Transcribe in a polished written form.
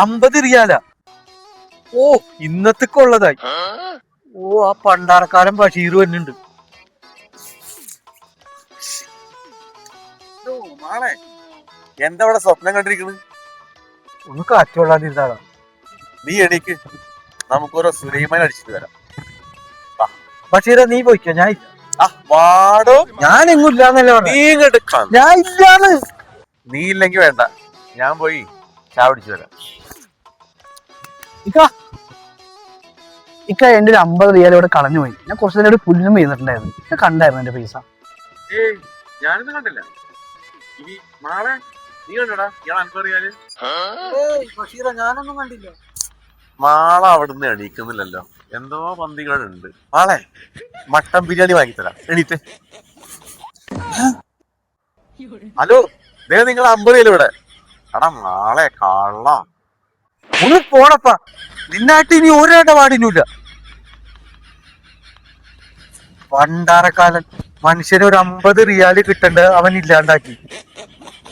50 റിയാലാ? ഓ, ഇന്നത്തേക്കുള്ളതായി. ഓ, ആ പണ്ടാരക്കാലം ബഷീർ വരുന്നുണ്ട്. എന്താ ഇവിടെ സ്വപ്നം കണ്ടിരിക്കുന്നത്? ഒന്ന് കാറ്റ് കൊള്ളാതിരുന്നാളാ. നീ എണീക്ക്, നമുക്കോരോ സുലൈമാൻ അടിച്ചിട്ട് വരാം. ബഷീറ, നീ പോയിക്കോ, ഞാൻ ഇല്ല. വാടോ, ഞാൻ എങ്ങും ഇല്ലാന്നല്ലേ പറഞ്ഞെ. നീ ഇങ്ങോട്ട് ഞാൻ ഇല്ലാന്ന്. നീ ഇല്ലെങ്കി വേണ്ട, ഞാൻ പോയി ചായ പിടിച്ചു വരാം. ഇക്ക എന്റെ ഒരു 50 റിയാൽ ഇവിടെ കളഞ്ഞു പോയി. ഞാൻ കുറച്ചു നേരം പുല്ലും ചെയ്തിട്ടുണ്ടായിരുന്നു. ഞാൻ കണ്ടായിരുന്നു എന്റെ പൈസ. ഞാനൊന്നും കണ്ടില്ല. ഇനി നാളെ നീ കണ്ടടാ ഇയാൾ അൻപറിയാല്. ബഷീറ, ഞാനൊന്നും കണ്ടില്ല. നാളെ അവിടുന്ന് എണീക്കുന്നില്ലല്ലോ, എന്തോ പന്തികളുണ്ട്. നാളെ മട്ടൻ ബിരിയാണി വാങ്ങിത്തരാം, എണീറ്റ്. ഹലോ, ദേ നിങ്ങൾ 50 ഇവിടെ. എടാ നാളെ കള്ള. ഒന്ന് പോണപ്പാ, നിന്നായിട്ട് ഇനി ഒരിടപാടിനുമില്ല. പണ്ടാരക്കാലൻ മനുഷ്യന് ഒരു 50 റിയാല് കിട്ടണ്ട അവൻ ഇല്ലാണ്ടാക്കി.